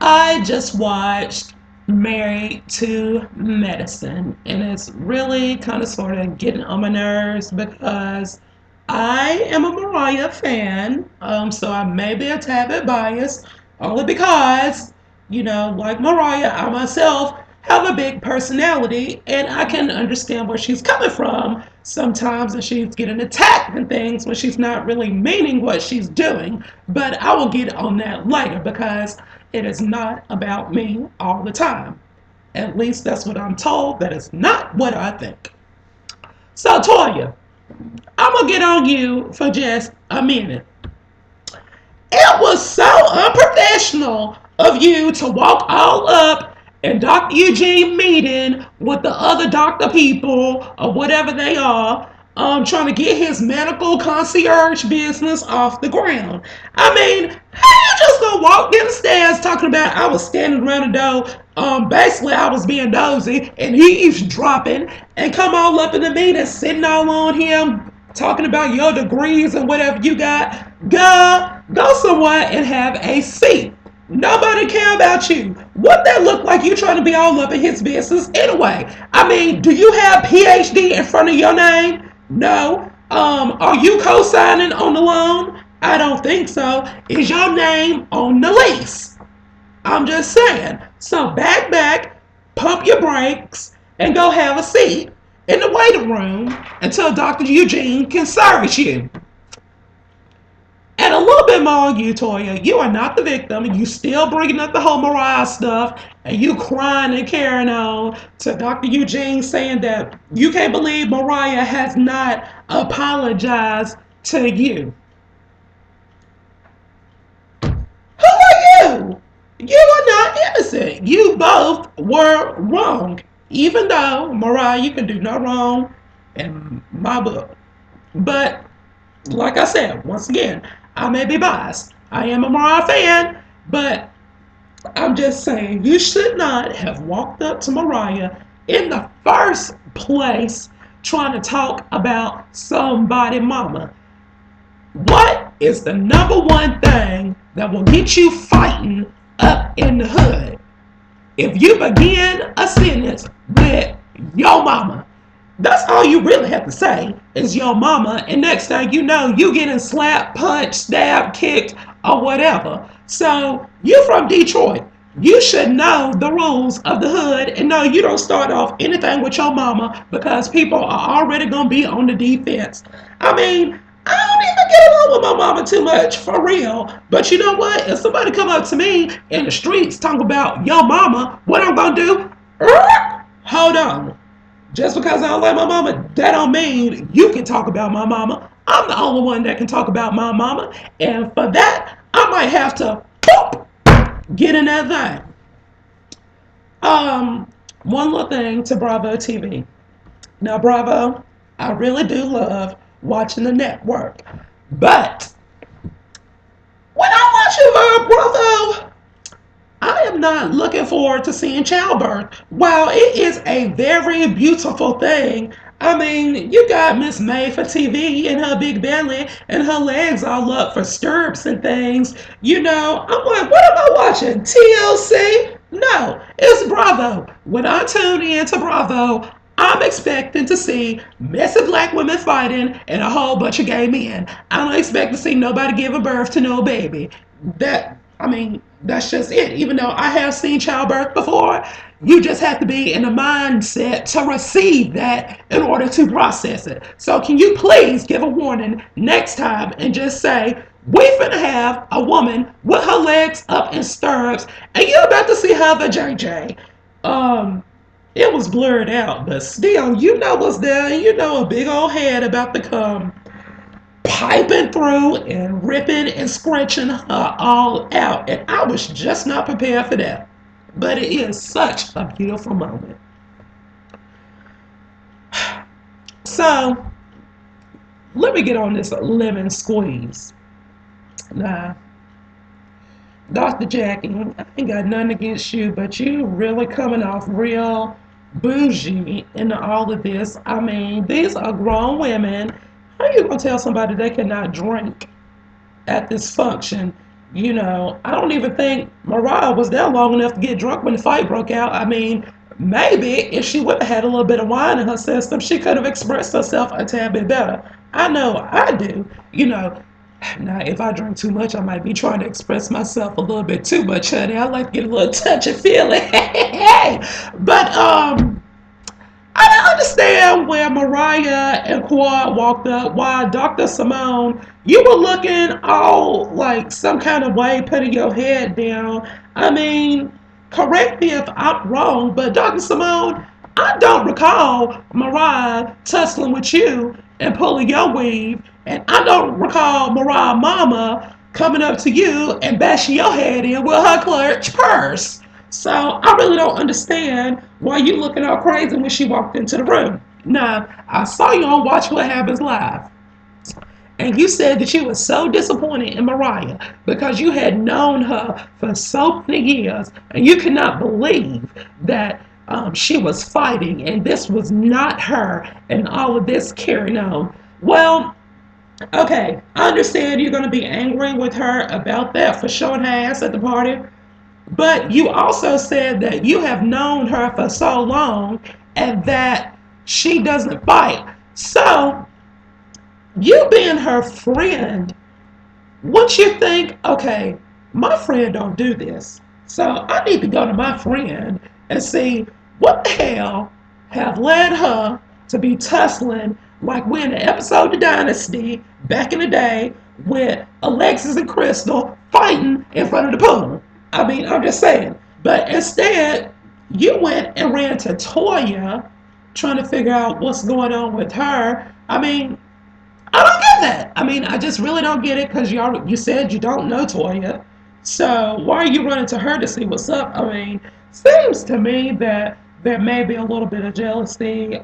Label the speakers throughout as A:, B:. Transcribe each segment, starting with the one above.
A: I just watched Married to Medicine, and it's really kind of sort of getting on my nerves because I am a Mariah fan, so I may be a tad bit biased, only because, like Mariah, I myself have a big personality, and I can understand where she's coming from sometimes, and she's getting attacked and things when she's not really meaning what she's doing. But I will get on that later because it is not about me all the time. At least that's what I'm told. That is not what I think. So, Toya, I'm going to get on you for just a minute. It was so unprofessional of you to walk all up in Dr. Eugene meeting with the other doctor people or whatever they are, trying to get his medical concierge business off the ground. I mean, how you just gonna walk down the stairs talking about I was standing around the door, basically I was being nosy and he eavesdropping and come all up in the meeting sitting all on him talking about your degrees and whatever you got. Go somewhere and have a seat. Nobody care about you. What that look like you trying to be all up in his business anyway? I mean, do you have PhD in front of your name? No. Are you co-signing on the loan? I don't think so. Is your name on the lease? I'm just saying. So back, pump your brakes, and go have a seat in the waiting room until Dr. Eugene can service you. And a little bit more on you, Toya. You are not the victim. You still bringing up the whole Mariah stuff, and you crying and carrying on to Dr. Eugene saying that you can't believe Mariah has not apologized to you. Who are you? You are not innocent. You both were wrong. Even though, Mariah, you can do no wrong in my book. But, like I said, once again, I may be biased. I am a Mariah fan, but I'm just saying you should not have walked up to Mariah in the first place trying to talk about somebody mama. What is the number one thing that will get you fighting up in the hood? If you begin a sentence with your mama, that's all you really have to say is your mama, and next thing you know, you getting slapped, punched, stabbed, kicked, or whatever. So you from Detroit. You should know the rules of the hood and know you don't start off anything with your mama because people are already gonna be on the defense. I mean, I don't even get along with my mama too much, for real. But you know what? If somebody come up to me in the streets talking about your mama, what I'm gonna do? Hold on. Just because I don't like my mama, that don't mean you can talk about my mama. I'm the only one that can talk about my mama. And for that, I might have to boop, get in that thing. One little thing to Bravo TV. Now, Bravo, I really do love watching the network. But when I'm watching Bravo, I am not looking forward to seeing childbirth. While it is a very beautiful thing, I mean, you got Miss May for TV and her big belly and her legs all up for stirrups and things. I'm like, what am I watching? TLC? No, it's Bravo. When I tune in to Bravo, I'm expecting to see messy black women fighting and a whole bunch of gay men. I don't expect to see nobody giving birth to no baby. That's just it. Even though I have seen childbirth before, you just have to be in a mindset to receive that in order to process it. So can you please give a warning next time and just say, we finna have a woman with her legs up in stirrups and you're about to see her vajayjay. It was blurred out, but still, you know what's there, and you know a big old head about to come piping through and ripping and scratching her all out. And I was just not prepared for that. But it is such a beautiful moment. So, let me get on this lemon squeeze. Now, Dr. Jackie, I ain't got nothing against you, but you really coming off real bougie into all of this. I mean, these are grown women. How are you going to tell somebody they cannot drink at this function I don't even think Mariah was there long enough to get drunk when the fight broke out. I mean, maybe if she would have had a little bit of wine in her system, she could have expressed herself a tad bit better. I know I do. You know, now if I drink too much, I might be trying to express myself a little bit too much, honey. I like to get a little touchy feely. But I understand where Mariah and Quad walked up while Dr. Simone, you were looking all like some kind of way, putting your head down. I mean, correct me if I'm wrong, but Dr. Simone, I don't recall Mariah tussling with you and pulling your weave, and I don't recall Mariah Mama coming up to you and bashing your head in with her clutch purse. So I really don't understand why you looking all crazy when she walked into the room. Now, I saw you on Watch What Happens Live, and you said that you were so disappointed in Mariah because you had known her for so many years, and you could not believe that she was fighting, and this was not her, and all of this carrying on. Well, okay, I understand you're going to be angry with her about that for showing her ass at the party. But you also said that you have known her for so long and that she doesn't fight. So, you being her friend, once you think, okay, my friend don't do this, so I need to go to my friend and see what the hell have led her to be tussling like we're in the episode of Dynasty back in the day with Alexis and Crystal fighting in front of the pool. I mean, I'm just saying. But instead, you went and ran to Toya trying to figure out what's going on with her. I mean, I don't get that. I mean, I just really don't get it because you said you don't know Toya. So why are you running to her to see what's up? I mean, seems to me that there may be a little bit of jealousy,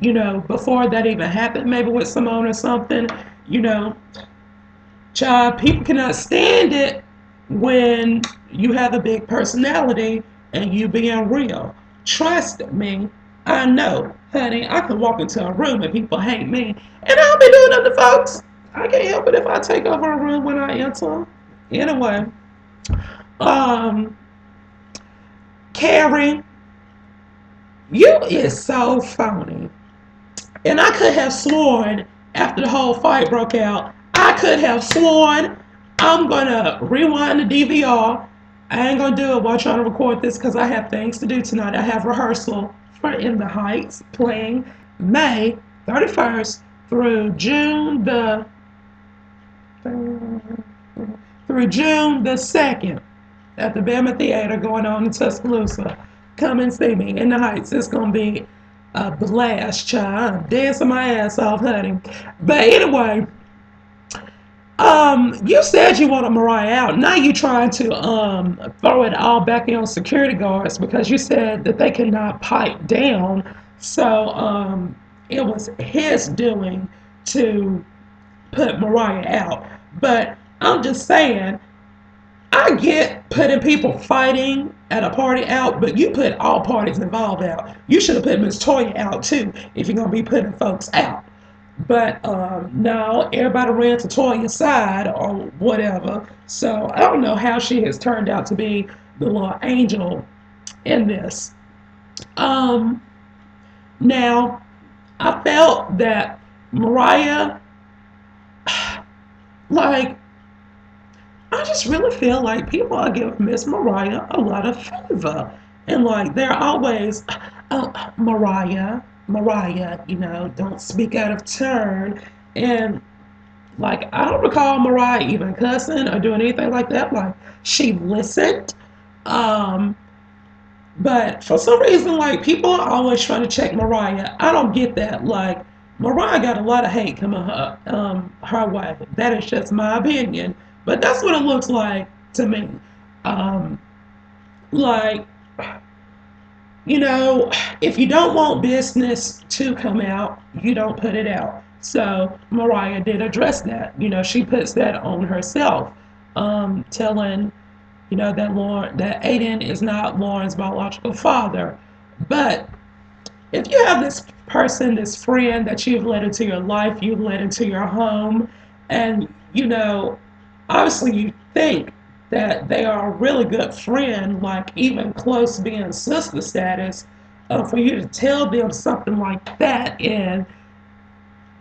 A: before that even happened, maybe with Simone or something. You know, child, people cannot stand it when you have a big personality and you being real. Trust me, I know, honey, I can walk into a room and people hate me. And I'll be doing other folks. I can't help it if I take over a room when I enter. Anyway, um, Carrie, you is so phony. And I could have sworn after the whole fight broke out, I could have sworn I'm gonna rewind the DVR. I ain't gonna do it while trying to record this because I have things to do tonight. I have rehearsal for In the Heights playing May 31st through June the 2nd at the Bama Theater going on in Tuscaloosa. Come and see me in the Heights. It's gonna be a blast, child. I'm dancing my ass off, honey. But anyway, you said you wanted Mariah out. Now you trying to throw it all back on security guards because you said that they cannot pipe down. So it was his doing to put Mariah out. But I'm just saying, I get putting people fighting at a party out, but you put all parties involved out. You should have put Miss Toya out too if you're gonna be putting folks out. But no, everybody ran to Toya's side or whatever. So I don't know how she has turned out to be the little angel in this. Now, I felt that Mariah, like, I just really feel like people are giving Miss Mariah a lot of favor. And like they're always, oh, Mariah, don't speak out of turn. And like I don't recall Mariah even cussing or doing anything like that. Like she listened. Um, but for some reason, like people are always trying to check Mariah. I don't get that. Like Mariah got a lot of hate coming her way. That is just my opinion. But that's what it looks like to me. Um, like, if you don't want business to come out, you don't put it out. So Mariah did address that. She puts that on herself, telling, that Aiden is not Lauren's biological father. But if you have this person, this friend that you've let into your life, you've let into your home, and Obviously, you think that they are a really good friend, like even close being sister status, for you to tell them something like that and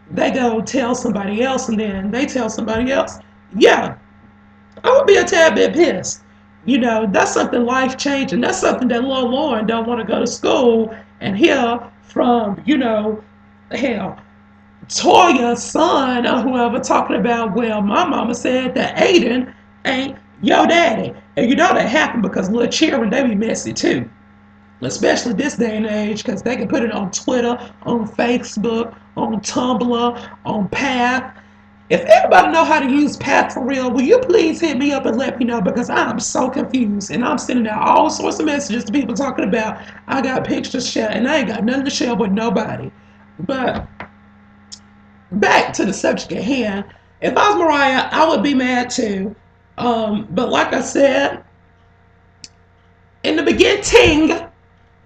A: they go tell somebody else and then they tell somebody else, yeah, I would be a tad bit pissed. That's something life changing. That's something that little Lauren don't want to go to school and hear from, hell, Toya's son or whoever talking about, well, my mama said that Aiden ain't your daddy. And that happened because little children, they be messy too. Especially this day and age, because they can put it on Twitter, on Facebook, on Tumblr, on Path. If anybody know how to use Path for real, will you please hit me up and let me know, because I'm so confused and I'm sending out all sorts of messages to people talking about I got pictures to share and I ain't got nothing to share with nobody. But back to the subject at hand. If I was Mariah, I would be mad too. But like I said, in the beginning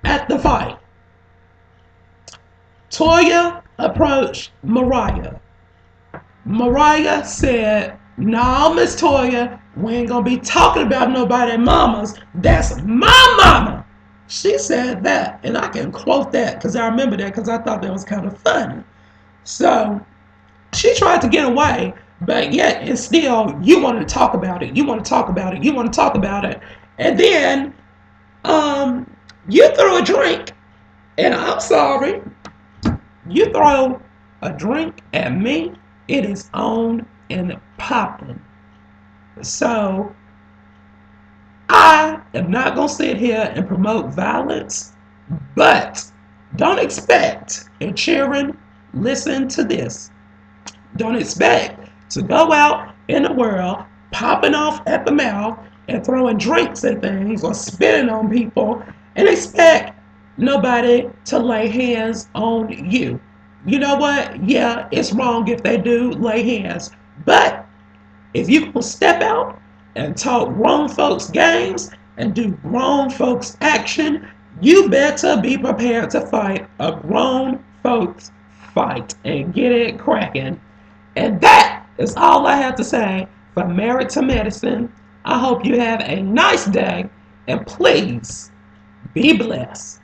A: at the fight, Toya approached Mariah. Mariah said, "No, Miss Toya, we ain't gonna be talking about nobody mamas. That's my mama." She said that, and I can quote that because I remember that because I thought that was kind of funny. So she tried to get away, but yet and still, you want to talk about it. You want to talk about it. You want to talk about it, and then you throw a drink, and I'm sorry, you throw a drink at me, it is on and popping. So I am not going to sit here and promote violence, but don't expect, and Sharon, listen to this, don't expect to go out in the world popping off at the mouth and throwing drinks and things or spitting on people and expect nobody to lay hands on you. You know what? Yeah, it's wrong if they do lay hands. But if you can step out and talk grown folks games and do grown folks action, you better be prepared to fight a grown folks fight and get it cracking. And that is all I have to say for Married to Medicine. I hope you have a nice day and please be blessed.